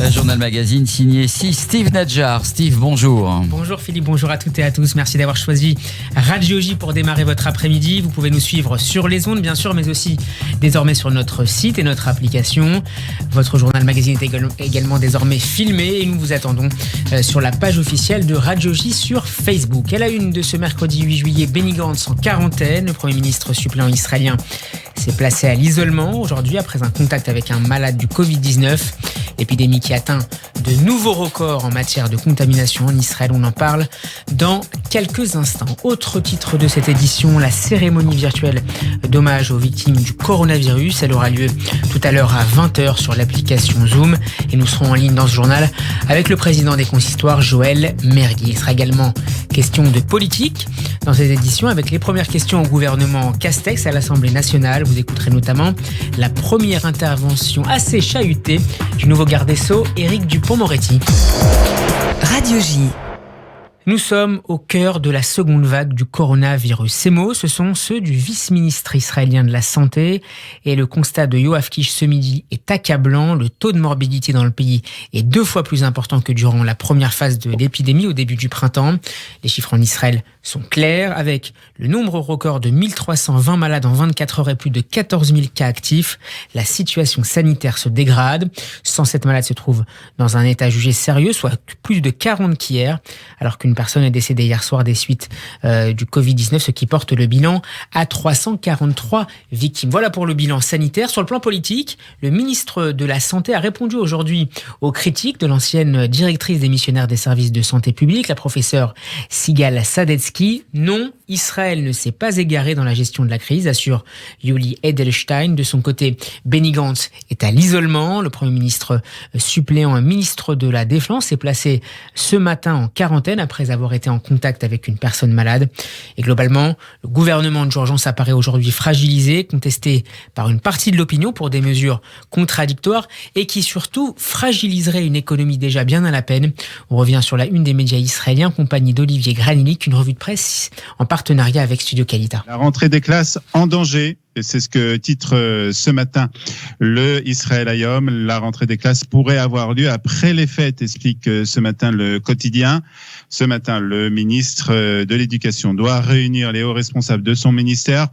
Journal Magazine signé Steve Nadjar. Steve, bonjour. Bonjour Philippe, bonjour à toutes et à tous. Merci d'avoir choisi Radio J pour démarrer votre après-midi. Vous pouvez nous suivre sur les ondes, bien sûr, mais aussi désormais sur notre site et notre application. Votre Journal Magazine est également désormais filmé et nous vous attendons sur la page officielle de Radio J sur Facebook. À la une de ce mercredi 8 juillet, Benny Gantz en quarantaine. Le Premier ministre suppléant israélien s'est placé à l'isolement aujourd'hui après un contact avec un malade du Covid-19. L'épidémie qui atteint de nouveaux records en matière de contamination en Israël. On en parle dans quelques instants. Autre titre de cette édition, la cérémonie virtuelle d'hommage aux victimes du coronavirus. Elle aura lieu tout à l'heure à 20h sur l'application Zoom. Et nous serons en ligne dans ce journal avec le président des consistoires, Joël Mergui. Il sera également question de politique dans cette édition avec les premières questions au gouvernement Castex à l'Assemblée nationale. Vous écouterez notamment la première intervention assez chahutée du nouveau garde des Sceaux, Éric Dupond-Moretti. Radio J. Nous sommes au cœur de la seconde vague du coronavirus. Ces mots, ce sont ceux du vice-ministre israélien de la Santé. Et le constat de Yoav Kish ce midi est accablant. Le taux de morbidité dans le pays est 2 fois plus important que durant la première phase de l'épidémie au début du printemps. Les chiffres en Israël sont clairs, avec le nombre record de 1320 malades en 24 heures et plus de 14 000 cas actifs. La situation sanitaire se dégrade. 107 malades se trouvent dans un état jugé sérieux, soit plus de 40 qu'hier, alors qu'une personne est décédée hier soir des suites du Covid-19, ce qui porte le bilan à 343 victimes. Voilà pour le bilan sanitaire. Sur le plan politique, le ministre de la Santé a répondu aujourd'hui aux critiques de l'ancienne directrice des missionnaires des services de santé publique, la professeure Sigal Sadetsky. Non, Israël ne s'est pas égaré dans la gestion de la crise, assure Yuli Edelstein. De son côté, Benny Gantz est à l'isolement. Le Premier ministre suppléant et ministre de la Défense s'est placé ce matin en quarantaine après avoir été en contact avec une personne malade. Et globalement, le gouvernement de d'urgence apparaît aujourd'hui fragilisé, contesté par une partie de l'opinion pour des mesures contradictoires et qui surtout fragiliserait une économie déjà bien à la peine. On revient sur la une des médias israéliens, en compagnie d'Olivier Granilic, une revue de presse en partenariat avec Studio Kalita. La rentrée des classes en danger. C'est ce que titre ce matin le Israël Hayom. La rentrée des classes pourrait avoir lieu après les fêtes, explique ce matin le quotidien. Ce matin, le ministre de l'Éducation doit réunir les hauts responsables de son ministère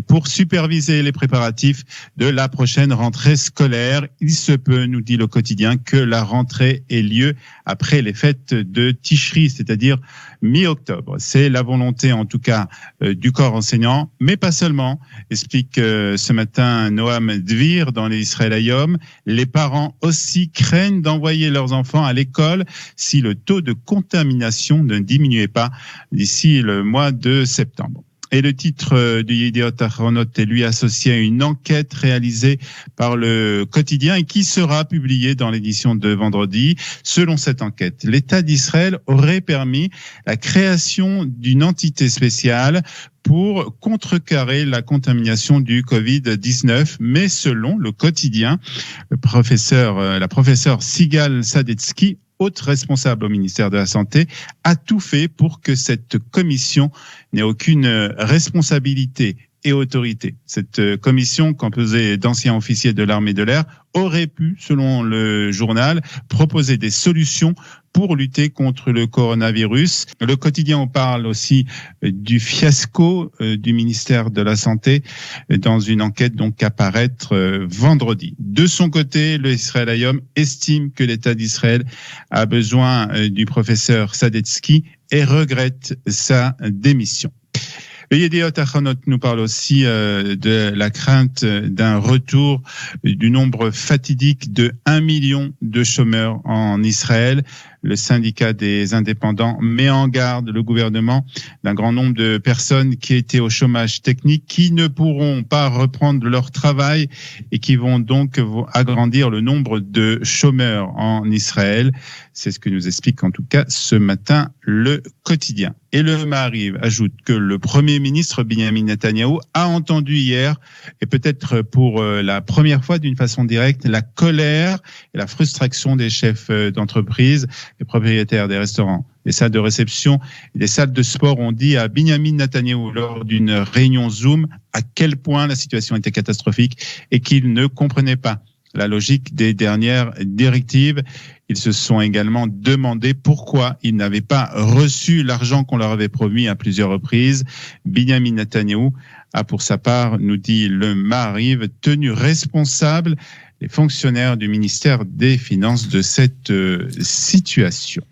pour superviser les préparatifs de la prochaine rentrée scolaire. Il se peut, nous dit le quotidien, que la rentrée ait lieu après les fêtes de Tishri, c'est-à-dire mi-octobre. C'est la volonté, en tout cas, du corps enseignant, mais pas seulement, explique ce matin Noam Dvir dans les Israël Hayom. Les parents aussi craignent d'envoyer leurs enfants à l'école si le taux de contamination ne diminuait pas d'ici le mois de septembre. Et le titre du Yediot Ahronot est lui associé à une enquête réalisée par le quotidien et qui sera publiée dans l'édition de vendredi. Selon cette enquête, l'État d'Israël aurait permis la création d'une entité spéciale pour contrecarrer la contamination du Covid-19. Mais selon le quotidien, la professeure Sigal Sadetsky, haute responsable au ministère de la Santé, a tout fait pour que cette commission n'ait aucune responsabilité et autorité. Cette commission, composée d'anciens officiers de l'armée de l'air, aurait pu, selon le journal, proposer des solutions pour lutter contre le coronavirus. Le quotidien en parle aussi du fiasco du ministère de la Santé dans une enquête donc à paraître vendredi. De son côté, le Israël Hayom estime que l'État d'Israël a besoin du professeur Sadetsky et regrette sa démission. Le Yediot Ahronot nous parle aussi de la crainte d'un retour du nombre fatidique de 1 million de chômeurs en Israël. Le syndicat des indépendants met en garde le gouvernement d'un grand nombre de personnes qui étaient au chômage technique, qui ne pourront pas reprendre leur travail et qui vont donc agrandir le nombre de chômeurs en Israël. C'est ce que nous explique en tout cas ce matin le quotidien. Et le Maariv ajoute que le Premier ministre Benjamin Netanyahou a entendu hier, et peut-être pour la première fois d'une façon directe, la colère et la frustration des chefs d'entreprise, les propriétaires des restaurants, des salles de réception, des salles de sport ont dit à Benjamin Netanyahou lors d'une réunion Zoom à quel point la situation était catastrophique et qu'ils ne comprenaient pas la logique des dernières directives. Ils se sont également demandé pourquoi ils n'avaient pas reçu l'argent qu'on leur avait promis à plusieurs reprises. Binyamin Netanyahou a pour sa part, nous dit le Maariv, tenu responsable les fonctionnaires du ministère des Finances de cette situation.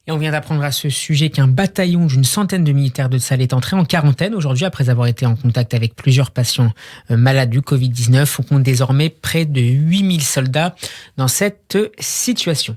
Et on vient d'apprendre à ce sujet qu'un bataillon d'une centaine de militaires de Tsahal est entré en quarantaine aujourd'hui après avoir été en contact avec plusieurs patients malades du Covid-19. On compte désormais près de 8000 soldats dans cette situation.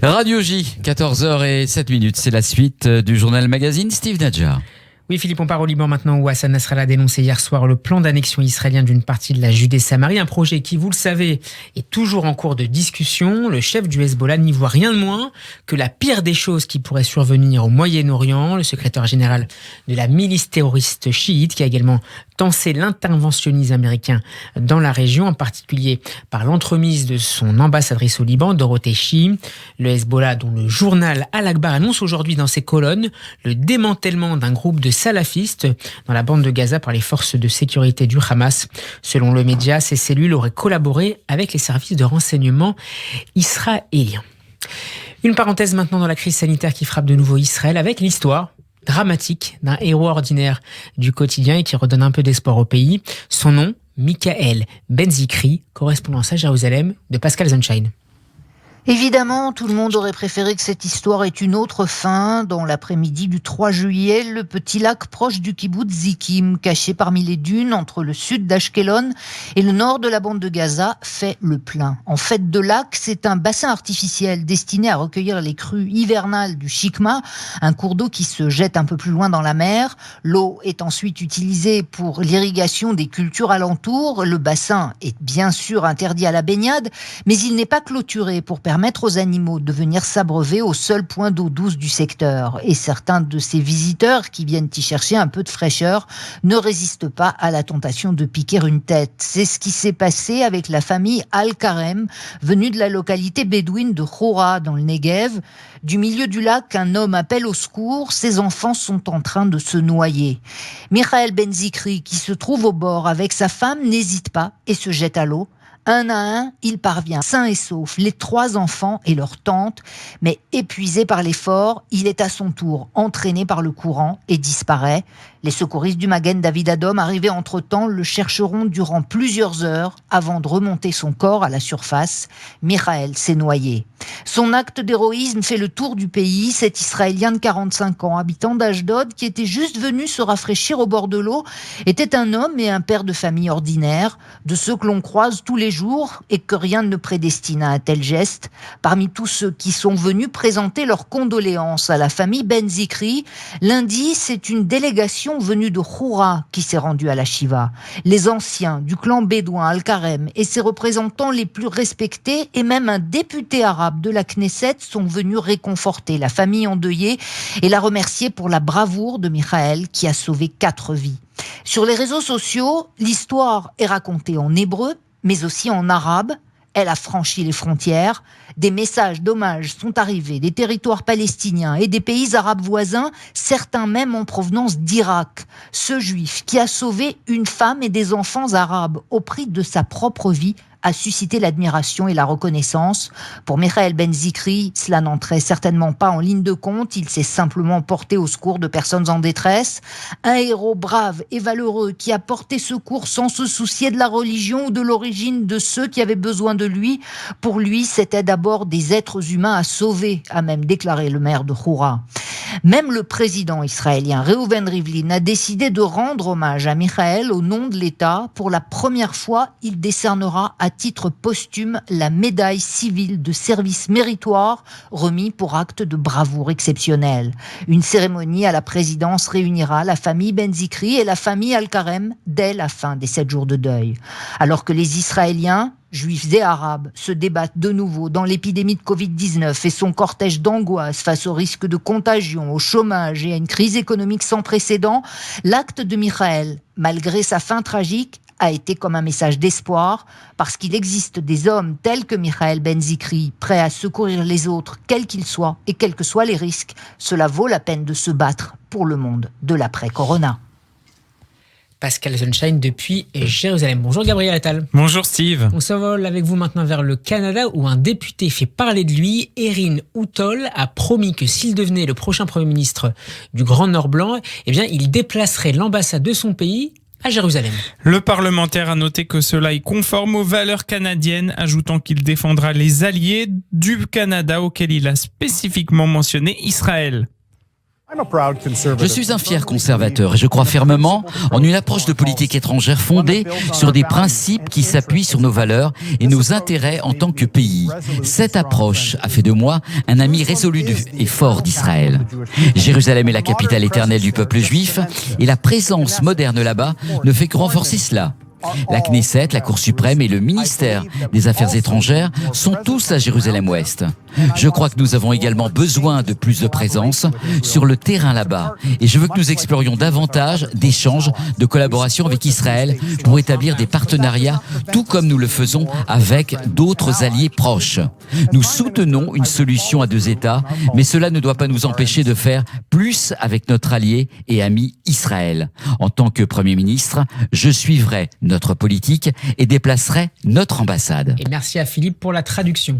Radio J, 14h07, c'est la suite du journal magazine Steve Nadjar. Oui, Philippe, on part au Liban maintenant où Hassan Nasrallah a dénoncé hier soir le plan d'annexion israélien d'une partie de la Judée-Samarie, un projet qui, vous le savez, est toujours en cours de discussion. Le chef du Hezbollah n'y voit rien de moins que la pire des choses qui pourraient survenir au Moyen-Orient. Le secrétaire général de la milice terroriste chiite qui a également tensé l'interventionnisme américain dans la région, en particulier par l'entremise de son ambassadrice au Liban, Dorothée Shi. Le Hezbollah, dont le journal Al-Akhbar annonce aujourd'hui dans ses colonnes le démantèlement d'un groupe de salafistes dans la bande de Gaza par les forces de sécurité du Hamas. Selon le média, ces cellules auraient collaboré avec les services de renseignement israéliens. Une parenthèse maintenant dans la crise sanitaire qui frappe de nouveau Israël avec l'histoire dramatique d'un héros ordinaire du quotidien et qui redonne un peu d'espoir au pays. Son nom, Michael Ben-Zikri, correspondant à Jérusalem de Pascal Sunshine. Évidemment, tout le monde aurait préféré que cette histoire ait une autre fin. Dans l'après-midi du 3 juillet, le petit lac proche du kibboutz Zikim, caché parmi les dunes entre le sud d'Ashkelon et le nord de la bande de Gaza, fait le plein. En fait de lac, c'est un bassin artificiel destiné à recueillir les crues hivernales du Shikma, un cours d'eau qui se jette un peu plus loin dans la mer. L'eau est ensuite utilisée pour l'irrigation des cultures alentours. Le bassin est bien sûr interdit à la baignade, mais il n'est pas clôturé pour permettre aux animaux de venir s'abreuver au seul point d'eau douce du secteur. Et certains de ces visiteurs qui viennent y chercher un peu de fraîcheur ne résistent pas à la tentation de piquer une tête. C'est ce qui s'est passé avec la famille Al-Karem, venue de la localité bédouine de Khoura, dans le Negev. Du milieu du lac, un homme appelle au secours. Ses enfants sont en train de se noyer. Michael Ben-Zikri, qui se trouve au bord avec sa femme, n'hésite pas et se jette à l'eau. Un à un, il parvient sain et sauf, les 3 enfants et leur tante, mais épuisé par l'effort, il est à son tour entraîné par le courant et disparaît. Les secouristes du Magen David Adom, arrivés entre-temps, le chercheront durant plusieurs heures avant de remonter son corps à la surface. Michael s'est noyé. Son acte d'héroïsme fait le tour du pays. Cet Israélien de 45 ans, habitant d'Ashdod, qui était juste venu se rafraîchir au bord de l'eau, était un homme et un père de famille ordinaire, de ceux que l'on croise tous les jours et que rien ne prédestine à un tel geste. Parmi tous ceux qui sont venus présenter leurs condoléances à la famille Ben-Zikri, lundi, c'est une délégation venue de Khoura qui s'est rendue à la Shiva. Les anciens du clan bédouin Al-Karem et ses représentants les plus respectés et même un député arabe de la Knesset sont venus réconforter la famille endeuillée et la remercier pour la bravoure de Michael qui a sauvé 4 vies. Sur les réseaux sociaux, l'histoire est racontée en hébreu, mais aussi en arabe. Elle a franchi les frontières. Des messages d'hommage sont arrivés des territoires palestiniens et des pays arabes voisins, certains même en provenance d'Irak. Ce juif qui a sauvé une femme et des enfants arabes au prix de sa propre vie a suscité l'admiration et la reconnaissance. Pour Michael Ben-Zikri, cela n'entrait certainement pas en ligne de compte. Il s'est simplement porté au secours de personnes en détresse. Un héros brave et valeureux qui a porté secours sans se soucier de la religion ou de l'origine de ceux qui avaient besoin de lui. Pour lui, c'était d'abord des êtres humains à sauver, a même déclaré le maire de Khoura. Même le président israélien Reuven Rivlin a décidé de rendre hommage à Michael au nom de l'État. Pour la première fois, il décernera à titre posthume la médaille civile de service méritoire remis pour acte de bravoure exceptionnel. Une cérémonie à la présidence réunira la famille Ben-Zikri et la famille Al-Karem dès la fin des 7 jours de deuil. Alors que les Israéliens, juifs et arabes, se débattent de nouveau dans l'épidémie de Covid-19 et son cortège d'angoisse face au risque de contagion, au chômage et à une crise économique sans précédent, l'acte de Michael, malgré sa fin tragique, a été comme un message d'espoir, parce qu'il existe des hommes tels que Michael Ben-Zikri, prêts à secourir les autres, quels qu'ils soient, et quels que soient les risques. Cela vaut la peine de se battre pour le monde de l'après-Corona. Pascal Sunshine depuis Jérusalem. Bonjour Gabriel Attal. Bonjour Steve. On s'envole avec vous maintenant vers le Canada où un député fait parler de lui. Erin O'Toole a promis que s'il devenait le prochain Premier ministre du Grand Nord Blanc, eh bien, il déplacerait l'ambassade de son pays à Jérusalem. Le parlementaire a noté que cela est conforme aux valeurs canadiennes, ajoutant qu'il défendra les alliés du Canada auxquels il a spécifiquement mentionné Israël. Je suis un fier conservateur et je crois fermement en une approche de politique étrangère fondée sur des principes qui s'appuient sur nos valeurs et nos intérêts en tant que pays. Cette approche a fait de moi un ami résolu et fort d'Israël. Jérusalem est la capitale éternelle du peuple juif et la présence moderne là-bas ne fait que renforcer cela. La Knesset, la Cour suprême et le ministère des Affaires étrangères sont tous à Jérusalem-Ouest. Je crois que nous avons également besoin de plus de présence sur le terrain là-bas. Et je veux que nous explorions davantage d'échanges, de collaboration avec Israël pour établir des partenariats, tout comme nous le faisons avec d'autres alliés proches. Nous soutenons une solution à 2 États, mais cela ne doit pas nous empêcher de faire plus avec notre allié et ami Israël. En tant que Premier ministre, je suivrai notre politique et déplacerai notre ambassade. Et merci à Philippe pour la traduction.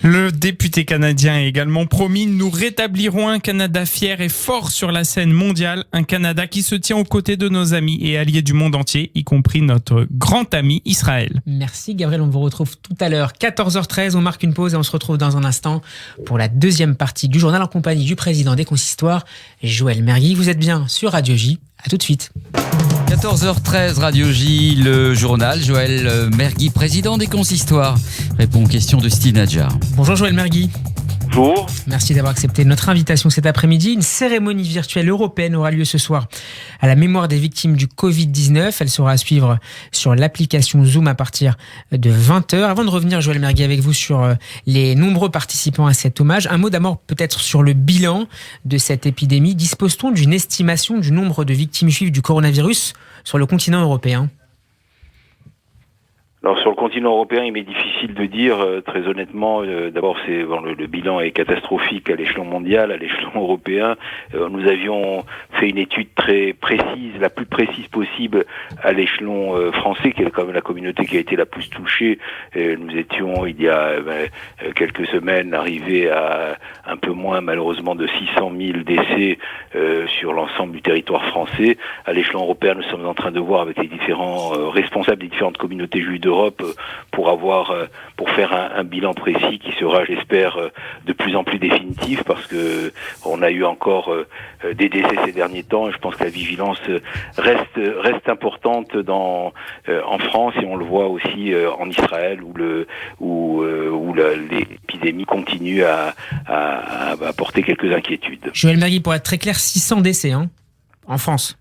Le député canadien a également promis: nous rétablirons un Canada fier et fort sur la scène mondiale, un Canada qui se tient aux côtés de nos amis et alliés du monde entier, y compris notre grand ami Israël. Merci Gabriel, on vous retrouve tout à l'heure, 14h13, on marque une pause et on se retrouve dans un instant pour la deuxième partie du journal en compagnie du président des consistoires, Joël Mergui. Vous êtes bien sur Radio J, à tout de suite. 14h13, Radio J, le journal. Joël Mergui, président des consistoires, répond aux questions de Steve Nadjar. Bonjour Joël Mergui. Bonjour. Merci d'avoir accepté notre invitation cet après-midi. Une cérémonie virtuelle européenne aura lieu ce soir à la mémoire des victimes du Covid-19. Elle sera à suivre sur l'application Zoom à partir de 20h. Avant de revenir, Joël Mergui, avec vous sur les nombreux participants à cet hommage, un mot d'abord peut-être sur le bilan de cette épidémie. Dispose-t-on d'une estimation du nombre de victimes juives du coronavirus sur le continent européen ? Alors sur le continent européen, il m'est difficile de dire, très honnêtement. D'abord, le bilan est catastrophique à l'échelon mondial, à l'échelon européen. Nous avions fait une étude très précise, la plus précise possible à l'échelon français, qui est quand même la communauté qui a été la plus touchée. Nous étions, il y a quelques semaines, arrivés à un peu moins, malheureusement, de 600 000 décès sur l'ensemble du territoire français. À l'échelon européen, nous sommes en train de voir avec les différents responsables des différentes communautés juives d'Europe pour faire un bilan précis qui sera, j'espère, de plus en plus définitif, parce que on a eu encore des décès ces derniers temps, et je pense que la vigilance reste importante en France, et on le voit aussi en Israël où l'épidémie continue à porter quelques inquiétudes. Joël Mergui, pour être très clair, 600 décès en France.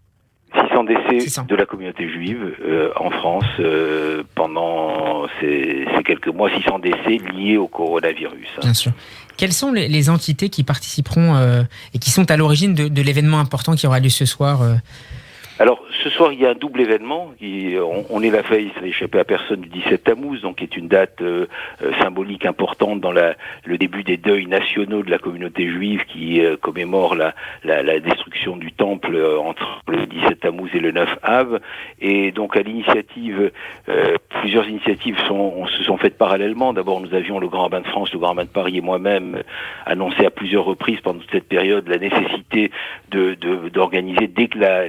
600 décès de la communauté juive en France pendant ces quelques mois, 600 décès liés au coronavirus. Bien sûr. Quelles sont les entités qui participeront et qui sont à l'origine de l'événement important qui aura lieu ce soir Alors, ce soir, il y a un double événement. On est la veille, ça n'a échappé à personne, du 17 Tammuz, donc qui est une date symbolique importante dans le début des deuils nationaux de la communauté juive qui commémore la destruction du temple entre le 17 Tammuz et le 9 Av. Et donc, à l'initiative, plusieurs initiatives se sont faites parallèlement. D'abord, nous avions le Grand Rabbin de France, le Grand Rabbin de Paris et moi-même annoncé à plusieurs reprises pendant toute cette période la nécessité d'organiser, dès que la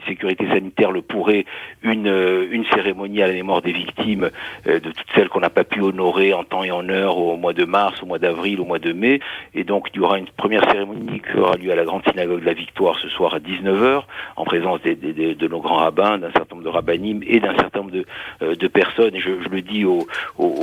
sécurité sanitaire le pourrait, une cérémonie à la mémoire des victimes, de toutes celles qu'on n'a pas pu honorer en temps et en heure au mois de mars, au mois d'avril, au mois de mai. Et donc il y aura une première cérémonie qui aura lieu à la Grande Synagogue de la Victoire ce soir à 19h, en présence de nos grands rabbins, d'un certain nombre de rabbinim et d'un certain nombre de personnes. Et je le dis aux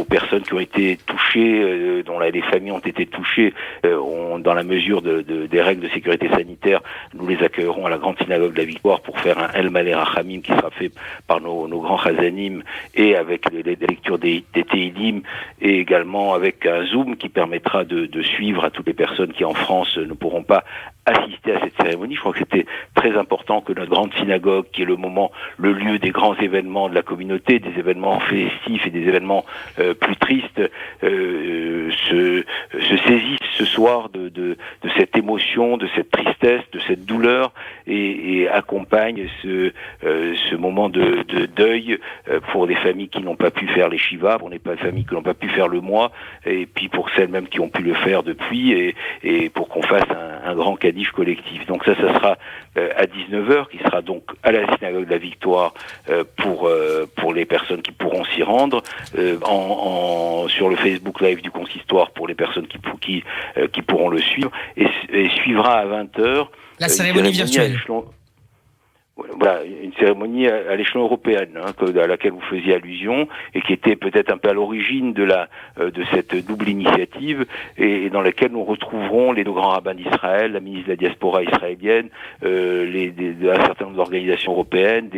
personnes qui ont été touchées, dont les familles ont été touchées, dans la mesure des règles de sécurité sanitaire, nous les accueillerons à la Grande Synagogue de la Victoire pour faire un El Malé Rachamim qui sera fait par nos grands chazanim, et avec les lectures des Teilim, et également avec un Zoom qui permettra de suivre à toutes les personnes qui en France ne pourront pas assister à cette cérémonie. Je crois que c'était très important que notre grande synagogue, qui est le lieu des grands événements de la communauté, des événements festifs et des événements plus tristes, se se saisissent ce soir de cette émotion, de cette tristesse, de cette douleur, et accompagnent ce moment de deuil pour des familles qui n'ont pas pu faire les Shivas, pour des familles qui n'ont pas pu faire le mois, et puis pour celles même qui ont pu le faire depuis, et pour qu'on fasse un grand Kaddish collectif. Donc ça sera à 19h, qui sera donc à la synagogue de la Victoire pour les personnes qui pourront s'y rendre, sur le Facebook Live du Consistoire pour les personnes qui pourront le suivre, et suivra à 20h la cérémonie virtuelle. Voilà, une cérémonie à l'échelon européen, à laquelle vous faisiez allusion, et qui était peut-être un peu à l'origine de cette double initiative, et dans laquelle nous retrouverons les deux grands rabbins d'Israël, la ministre de la diaspora israélienne, un certain nombre d'organisations européennes,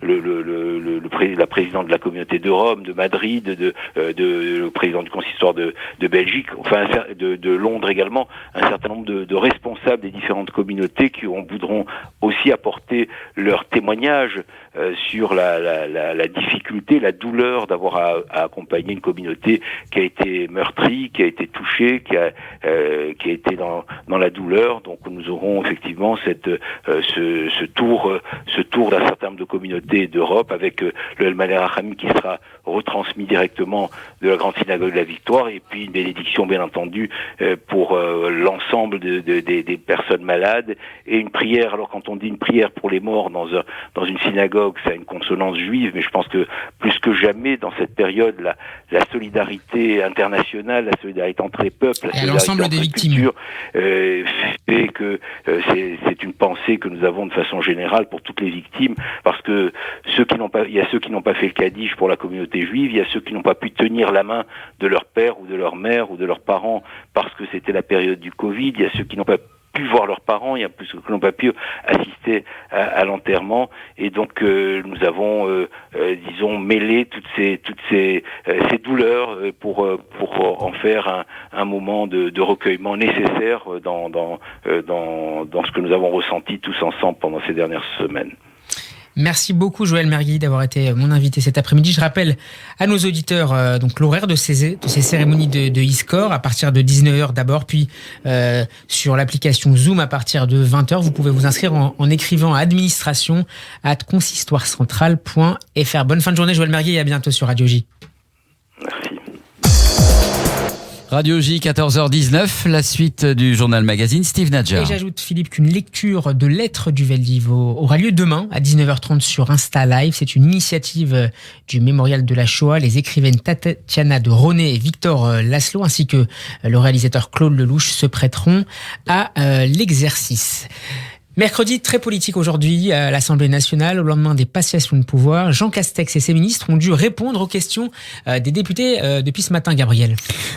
la présidente de la communauté de Rome, de Madrid, le président du consistoire de Belgique, enfin de Londres également, un certain nombre de responsables des différentes communautés qui voudront aussi apporter leur témoignage sur la difficulté, la douleur d'avoir à accompagner une communauté qui a été meurtrie, qui a été touchée, qui a été dans la douleur. Donc nous aurons effectivement ce tour d'un certain nombre de communautés d'Europe, avec le Elmaleh Rachamim qui sera retransmis directement de la grande synagogue de la Victoire, et puis une bénédiction bien entendu pour l'ensemble des personnes malades, et une prière. Alors quand on dit une prière pour les morts dans une synagogue, ça a une consonance juive, mais je pense que plus que jamais dans cette période, la solidarité internationale, la solidarité entre les peuples, la solidarité entre les cultures, fait que c'est une pensée que nous avons de façon générale pour toutes les victimes, parce que il y a ceux qui n'ont pas fait le Kaddish pour la communauté juive, il y a ceux qui n'ont pas pu tenir la main de leur père ou de leur mère ou de leurs parents parce que c'était la période du Covid, il y a ceux qui n'ont pas pu voir leurs parents, il y a ceux qui n'ont pas pu assister à l'enterrement, et donc nous avons disons mêlé toutes ces douleurs pour en faire un moment de recueillement nécessaire dans ce que nous avons ressenti tous ensemble pendant ces dernières semaines. Merci beaucoup Joël Mergui d'avoir été mon invité cet après-midi. Je rappelle à nos auditeurs donc l'horaire de ces cérémonies de Iskor à partir de 19h d'abord, puis sur l'application Zoom à partir de 20h. Vous pouvez vous inscrire en écrivant à administration@consistoirecentral.fr. Bonne fin de journée Joël Mergui et à bientôt sur Radio J. Merci. Radio J, 14h19, la suite du journal magazine, Steve Nadjar. Et j'ajoute, Philippe, qu'une lecture de lettres du Veldiv aura lieu demain à 19h30 sur Insta Live. C'est une initiative du Mémorial de la Shoah. Les écrivaines Tatiana de Roné et Victor Laszlo, ainsi que le réalisateur Claude Lelouch, se prêteront à l'exercice. Mercredi, très politique aujourd'hui à l'Assemblée nationale, au lendemain des passations de pouvoir. Jean Castex et ses ministres ont dû répondre aux questions des députés depuis ce matin, Gabriel.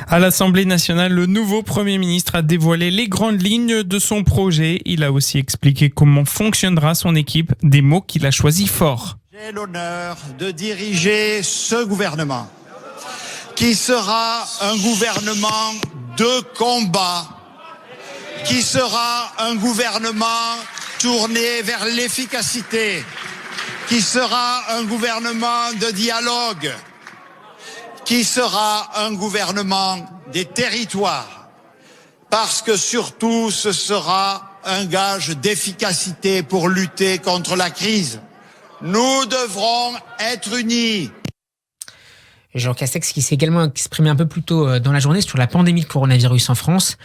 À l'Assemblée nationale, le nouveau Premier ministre a dévoilé les grandes lignes de son projet. Il a aussi expliqué comment fonctionnera son équipe, des mots qu'il a choisis forts. J'ai l'honneur de diriger ce gouvernement, qui sera un gouvernement de combat, qui sera un gouvernement tourné vers l'efficacité, qui sera un gouvernement de dialogue, qui sera un gouvernement des territoires, parce que surtout ce sera un gage d'efficacité pour lutter contre la crise. Nous devrons être unis. Jean Castex qui s'est également exprimé un peu plus tôt dans la journée sur la pandémie de coronavirus en France.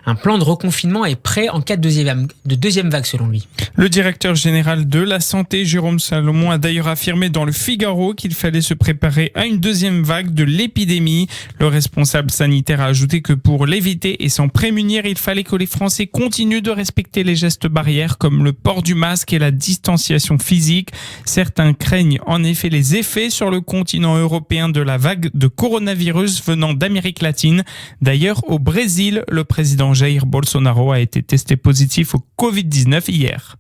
Un plan de reconfinement est prêt en cas de deuxième vague selon lui. Le directeur général de la santé, Jérôme Salomon, a d'ailleurs affirmé dans le Figaro qu'il fallait se préparer à une deuxième vague de l'épidémie. Le responsable sanitaire a ajouté que pour l'éviter et s'en prémunir, il fallait que les Français continuent de respecter les gestes barrières comme le port du masque et la distanciation physique. Certains craignent en effet les effets sur le continent européen de la vague de coronavirus venant d'Amérique latine. D'ailleurs, au Brésil, le président Jair Bolsonaro a été testé positif au Covid-19 hier.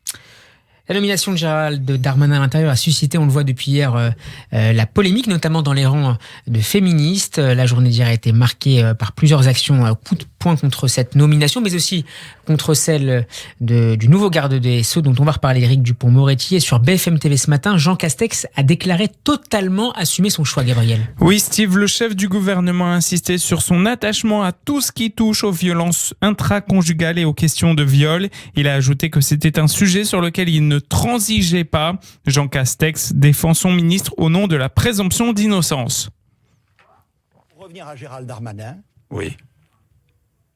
La nomination de Gérald Darmanin à l'intérieur a suscité, on le voit depuis hier, la polémique, notamment dans les rangs de féministes. La journée d'hier a été marquée par plusieurs actions coup de point contre cette nomination, mais aussi contre celle du nouveau garde des Sceaux dont on va reparler, Éric Dupond-Moretti. Et sur BFM TV ce matin, Jean Castex a déclaré totalement assumer son choix, Gabriel. Oui, Steve, le chef du gouvernement a insisté sur son attachement à tout ce qui touche aux violences intraconjugales et aux questions de viol. Il a ajouté que c'était un sujet sur lequel il ne transigeait pas. Jean Castex défend son ministre au nom de la présomption d'innocence. Pour revenir à Gérald Darmanin, oui.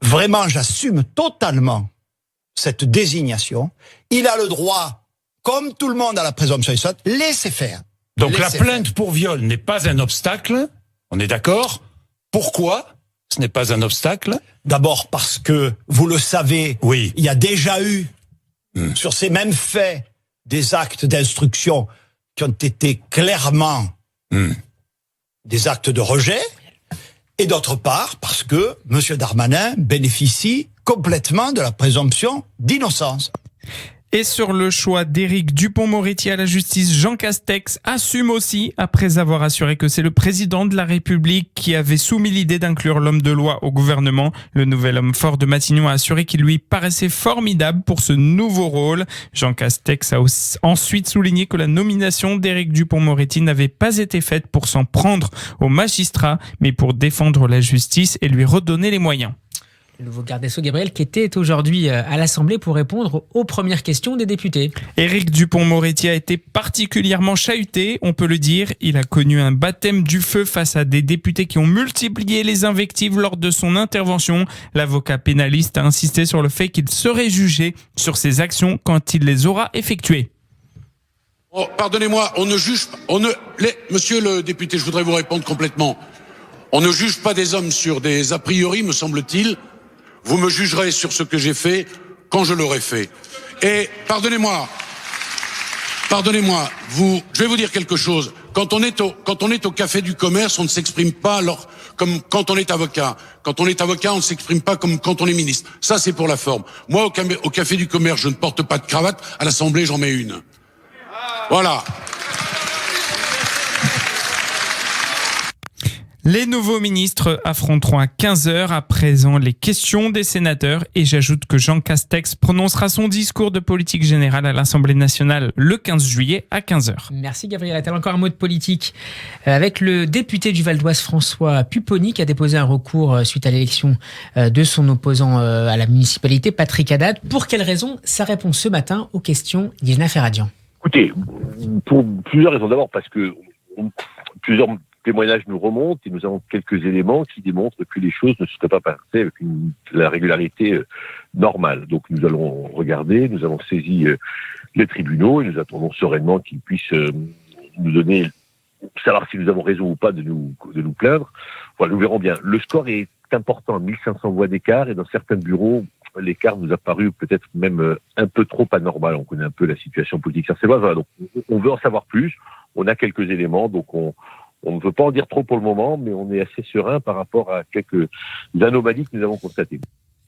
Vraiment, j'assume totalement cette désignation. Il a le droit, comme tout le monde, à la présomption d'innocence. Laissez faire. Donc la plainte pour viol n'est pas un obstacle, on est d'accord? Pourquoi ce n'est pas un obstacle? D'abord parce que, vous le savez, oui. Il y a déjà eu, sur ces mêmes faits, des actes d'instruction qui ont été clairement des actes de rejet. Et d'autre part, parce que M. Darmanin bénéficie complètement de la présomption d'innocence. Et sur le choix d'Éric Dupond-Moretti à la justice, Jean Castex assume aussi, après avoir assuré que c'est le président de la République qui avait soumis l'idée d'inclure l'homme de loi au gouvernement. Le nouvel homme fort de Matignon a assuré qu'il lui paraissait formidable pour ce nouveau rôle. Jean Castex a ensuite souligné que la nomination d'Éric Dupond-Moretti n'avait pas été faite pour s'en prendre aux magistrats, mais pour défendre la justice et lui redonner les moyens. Le nouveau garde des Sceaux, Gabriel, qui était aujourd'hui à l'Assemblée pour répondre aux premières questions des députés. Éric Dupond-Moretti a été particulièrement chahuté, on peut le dire. Il a connu un baptême du feu face à des députés qui ont multiplié les invectives lors de son intervention. L'avocat pénaliste a insisté sur le fait qu'il serait jugé sur ses actions quand il les aura effectuées. Oh, pardonnez-moi, monsieur le député, je voudrais vous répondre complètement. On ne juge pas des hommes sur des a priori, me semble-t-il. Vous me jugerez sur ce que j'ai fait quand je l'aurai fait. Et pardonnez-moi, je vais vous dire quelque chose. Quand on est au café du commerce, on ne s'exprime pas comme quand on est avocat. Quand on est avocat, on ne s'exprime pas comme quand on est ministre. Ça, c'est pour la forme. Moi, au café du commerce, je ne porte pas de cravate. À l'Assemblée, j'en mets une. Voilà. Les nouveaux ministres affronteront à 15h à présent les questions des sénateurs et j'ajoute que Jean Castex prononcera son discours de politique générale à l'Assemblée nationale le 15 juillet à 15h. Merci Gabriel Attal. Encore un mot de politique avec le député du Val d'Oise François Pupponi qui a déposé un recours suite à l'élection de son opposant à la municipalité Patrick Haddad. Pour quelle raison? Sa réponse ce matin aux questions d'Ilna Ferradian. Écoutez, pour plusieurs raisons. D'abord parce que plusieurs témoignages nous remontent et nous avons quelques éléments qui démontrent que les choses ne se seraient pas passées avec la régularité normale. Donc nous allons regarder, nous avons saisi les tribunaux et nous attendons sereinement qu'ils puissent nous donner, savoir si nous avons raison ou pas de nous plaindre. Voilà, nous verrons bien. Le score est important, 1500 voix d'écart et dans certains bureaux, l'écart nous a paru peut-être même un peu trop anormal. On connaît un peu la situation politique sarcelloise. Voilà, donc on veut en savoir plus. On a quelques éléments, donc on ne veut pas en dire trop pour le moment, mais on est assez serein par rapport à quelques anomalies que nous avons constatées.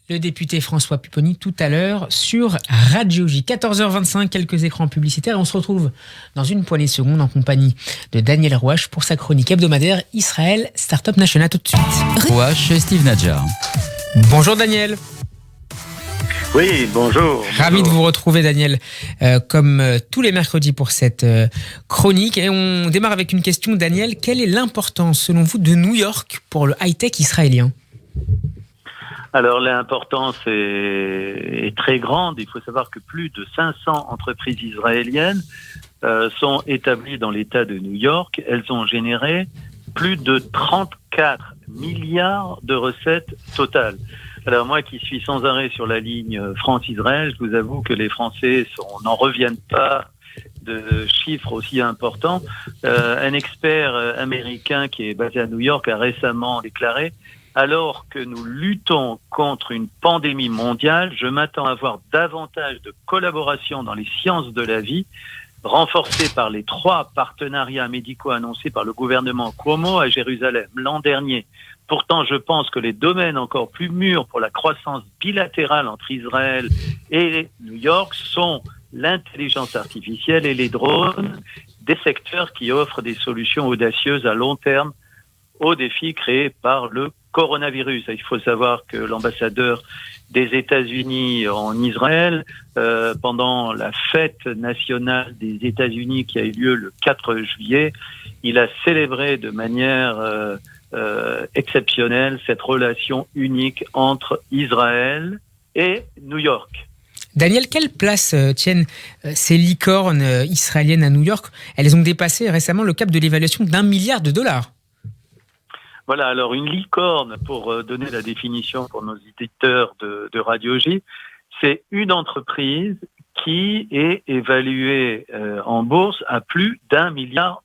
Le député François Pupponi tout à l'heure sur Radio J. 14h25, quelques écrans publicitaires. Et on se retrouve dans une poignée de secondes en compagnie de Daniel Rouache pour sa chronique hebdomadaire Israël Startup Nation. À tout de suite. Rouache, Steve Nadjar. Bonjour Daniel. Oui, bonjour. Ravi de vous retrouver Daniel, comme tous les mercredis pour cette chronique. Et on démarre avec une question, Daniel. Quelle est l'importance, selon vous, de New York pour le high-tech israélien ? Alors l'importance est très grande. Il faut savoir que plus de 500 entreprises israéliennes sont établies dans l'État de New York. Elles ont généré plus de 34 milliards de recettes totales. Alors moi qui suis sans arrêt sur la ligne France-Israël, je vous avoue que les Français n'en reviennent pas de chiffres aussi importants. Un expert américain qui est basé à New York a récemment déclaré « Alors que nous luttons contre une pandémie mondiale, je m'attends à voir davantage de collaboration dans les sciences de la vie, renforcée par les 3 partenariats médicaux annoncés par le gouvernement Cuomo à Jérusalem l'an dernier. Pourtant, je pense que les domaines encore plus mûrs pour la croissance bilatérale entre Israël et New York sont l'intelligence artificielle et les drones, des secteurs qui offrent des solutions audacieuses à long terme aux défis créés par le coronavirus. Il faut savoir que l'ambassadeur des États-Unis en Israël, pendant la fête nationale des États-Unis qui a eu lieu le 4 juillet, il a célébré de manière exceptionnelle cette relation unique entre Israël et New York. Daniel, quelle place tiennent ces licornes israéliennes à New York ? Elles ont dépassé récemment le cap de l'évaluation d'$1 milliard. Voilà, alors une licorne, pour donner la définition pour nos éditeurs de Radio J, c'est une entreprise qui est évaluée en bourse à plus d'$1 milliard.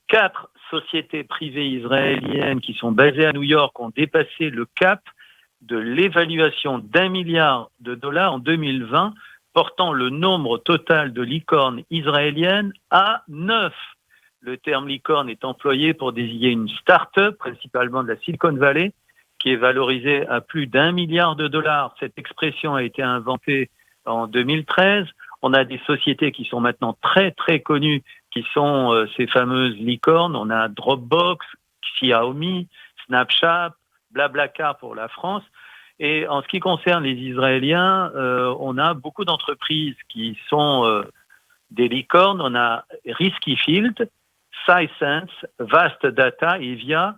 4 sociétés privées israéliennes qui sont basées à New York ont dépassé le cap de l'évaluation d'$1 milliard en 2020, portant le nombre total de licornes israéliennes à 9. Le terme licorne est employé pour désigner une start-up, principalement de la Silicon Valley, qui est valorisée à plus d'$1 milliard. Cette expression a été inventée en 2013. On a des sociétés qui sont maintenant très, très connues, qui sont ces fameuses licornes. On a Dropbox, Xiaomi, Snapchat, Blablacar pour la France. Et en ce qui concerne les Israéliens, on a beaucoup d'entreprises qui sont des licornes. On a Riskyfield, Sisense, Vast Data et Via,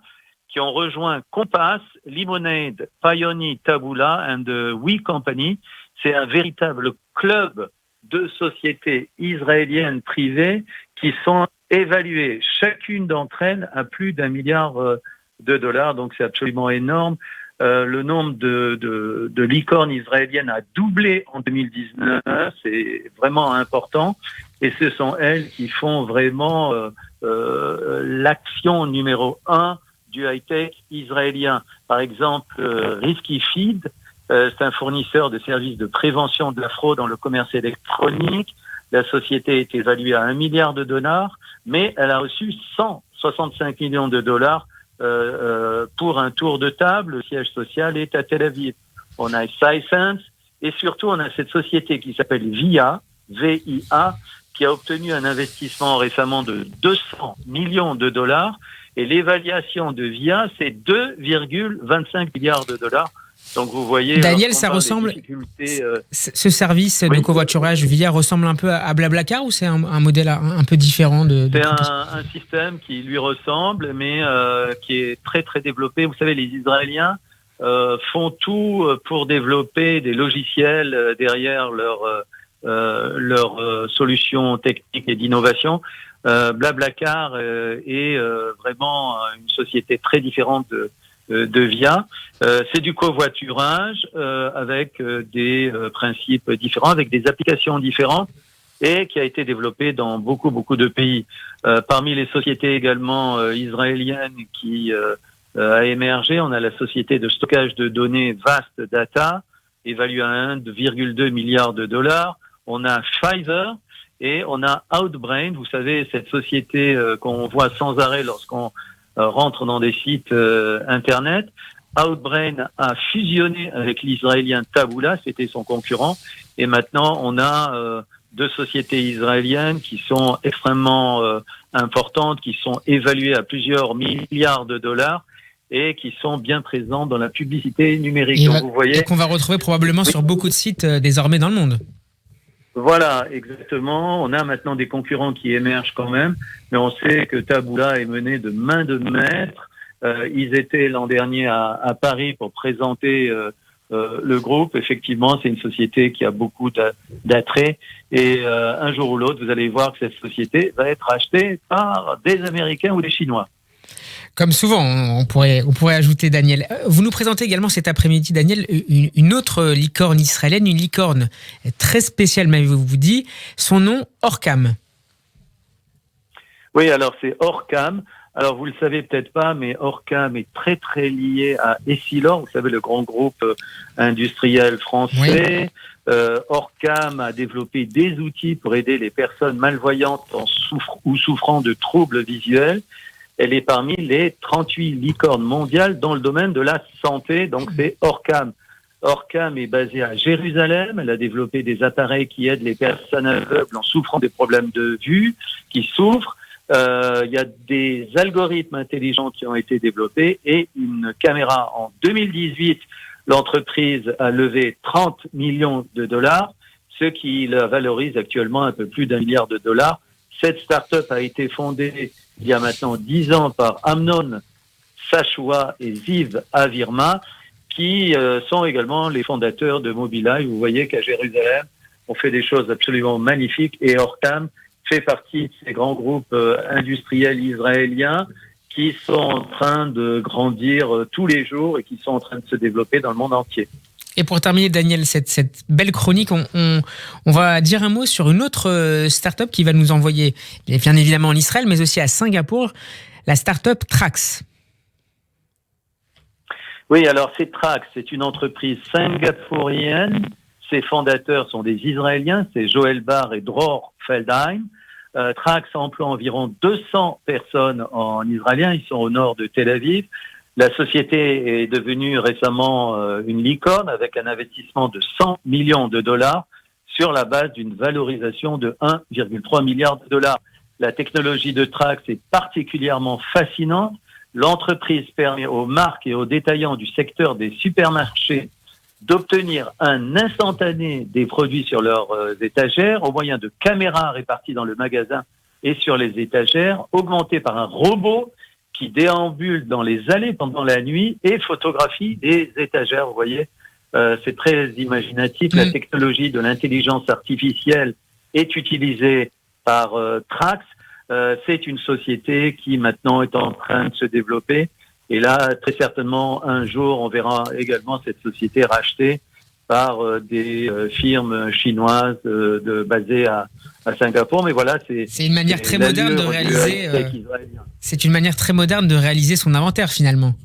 qui ont rejoint Compass, Lemonade, Pioneer, Taboola and the We Company. C'est un véritable club de sociétés israéliennes privées qui sont évaluées, chacune d'entre elles, à plus d'$1 milliard. Donc c'est absolument énorme. Le nombre de licornes israéliennes a doublé en 2019, c'est vraiment important. Et ce sont elles qui font vraiment l'action numéro 1 du high-tech israélien. Par exemple, Riskyfield, c'est un fournisseur de services de prévention de la fraude dans le commerce électronique. La société est évaluée à $1 milliard, mais elle a reçu $165 millions pour un tour de table. Le siège social est à Tel Aviv. On a Sisense et surtout on a cette société qui s'appelle Via, VIA, qui a obtenu un investissement récemment de $200 millions et l'évaluation de Via, c'est $2,25 milliards. Donc vous voyez, Daniel, ça ressemble. Ce service de covoiturage Via ressemble un peu à Blablacar ou c'est un modèle un peu différent C'est un système qui lui ressemble, mais qui est très très développé. Vous savez, les Israéliens font tout pour développer des logiciels derrière leurs solutions techniques et d'innovation. Blablacar est vraiment une société très différente de Via. C'est du covoiturage avec des principes différents, avec des applications différentes et qui a été développé dans beaucoup de pays. Parmi les sociétés également israéliennes qui a émergé, on a la société de stockage de données Vast Data, évaluée à $1,2 milliard. On a Pfizer et on a Outbrain. Vous savez, cette société qu'on voit sans arrêt lorsqu'on rentre dans des sites Internet. Outbrain a fusionné avec l'israélien Taboola, c'était son concurrent, et maintenant on a deux sociétés israéliennes qui sont extrêmement importantes, qui sont évaluées à plusieurs milliards de dollars et qui sont bien présentes dans la publicité numérique. Donc, vous voyez, et qu'on va retrouver probablement sur beaucoup de sites désormais dans le monde. Voilà, exactement. On a maintenant des concurrents qui émergent quand même, mais on sait que Taboola est mené de main de maître. Ils étaient l'an dernier à Paris pour présenter le groupe. Effectivement, c'est une société qui a beaucoup d'attrait. Et un jour ou l'autre, vous allez voir que cette société va être achetée par des Américains ou des Chinois. Comme souvent, on pourrait ajouter, Daniel. Vous nous présentez également cet après-midi, Daniel, une autre licorne israélienne, une licorne très spéciale, m'avez-vous dit. Son nom, Orcam. Oui, alors c'est Orcam. Alors vous le savez peut-être pas, mais Orcam est très très lié à Essilor, vous savez, le grand groupe industriel français. Oui. Orcam a développé des outils pour aider les personnes malvoyantes ou souffrant de troubles visuels. Elle est parmi les 38 licornes mondiales dans le domaine de la santé, donc c'est Orcam. Orcam est basée à Jérusalem. Elle a développé des appareils qui aident les personnes aveugles en souffrant des problèmes de vue, qui souffrent. Il y a des algorithmes intelligents qui ont été développés et une caméra. En 2018, l'entreprise a levé 30 millions de dollars, ce qui la valorise actuellement un peu plus d'$1 milliard. Cette start-up a été fondée il y a maintenant 10 ans par Amnon Shashua et Ziv Avirma, qui sont également les fondateurs de Mobileye. Vous voyez qu'à Jérusalem, on fait des choses absolument magnifiques et Orcam fait partie de ces grands groupes industriels israéliens qui sont en train de grandir tous les jours et qui sont en train de se développer dans le monde entier. Et pour terminer, Daniel, cette belle chronique, on va dire un mot sur une autre start-up qui va nous envoyer, bien évidemment en Israël, mais aussi à Singapour, la start-up Trax. Oui, alors c'est Trax, c'est une entreprise singapourienne. Ses fondateurs sont des Israéliens, c'est Joël Bar et Dror Feldheim. Trax emploie environ 200 personnes en israélien, ils sont au nord de Tel Aviv. La société est devenue récemment une licorne avec un investissement de 100 millions de dollars sur la base d'une valorisation de 1,3 milliard de dollars. La technologie de Trax est particulièrement fascinante. L'entreprise permet aux marques et aux détaillants du secteur des supermarchés d'obtenir un instantané des produits sur leurs étagères au moyen de caméras réparties dans le magasin et sur les étagères, augmentées par un robot qui déambule dans les allées pendant la nuit et photographie des étagères. Vous voyez, c'est très imaginatif. La technologie de l'intelligence artificielle est utilisée par Trax. C'est une société qui maintenant est en train de se développer. Et là, très certainement, un jour, on verra également cette société rachetée par des firmes chinoises basées à Singapour. Mais voilà, c'est une manière très moderne de réaliser. C'est une manière très moderne de réaliser son inventaire finalement.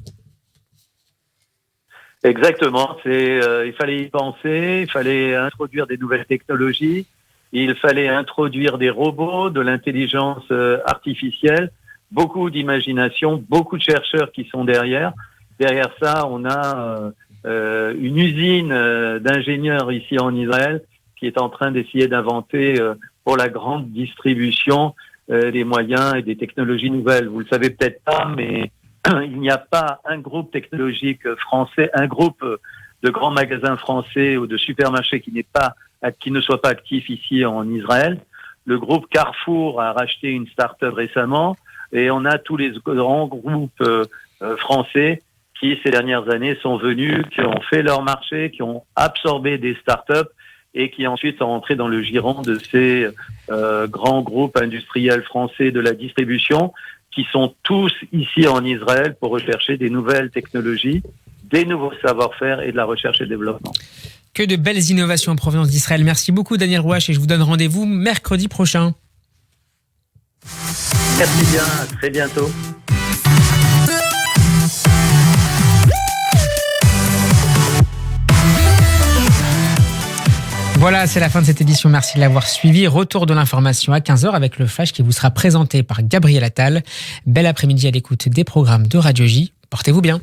Exactement. Il fallait y penser, il fallait introduire des nouvelles technologies, il fallait introduire des robots, de l'intelligence artificielle. Beaucoup d'imagination, beaucoup de chercheurs qui sont derrière. Derrière ça, on a une usine d'ingénieurs ici en Israël qui est en train d'essayer d'inventer pour la grande distribution des moyens et des technologies nouvelles. Vous le savez peut-être pas, mais il n'y a pas un groupe technologique français, un groupe de grands magasins français ou de supermarchés qui ne soit pas actif ici en Israël. Le groupe Carrefour a racheté une start-up récemment. Et on a tous les grands groupes français qui, ces dernières années, sont venus, qui ont fait leur marché, qui ont absorbé des startups et qui ensuite sont rentrés dans le giron de ces grands groupes industriels français de la distribution qui sont tous ici en Israël pour rechercher des nouvelles technologies, des nouveaux savoir-faire et de la recherche et développement. Que de belles innovations en provenance d'Israël. Merci beaucoup, Daniel Rouache, et je vous donne rendez-vous mercredi prochain. Merci bien, à très bientôt. Voilà, c'est la fin de cette édition. Merci de l'avoir suivi. Retour de l'information à 15h avec le Flash qui vous sera présenté par Gabriel Attal. Bel après-midi à l'écoute des programmes de Radio J. Portez-vous bien.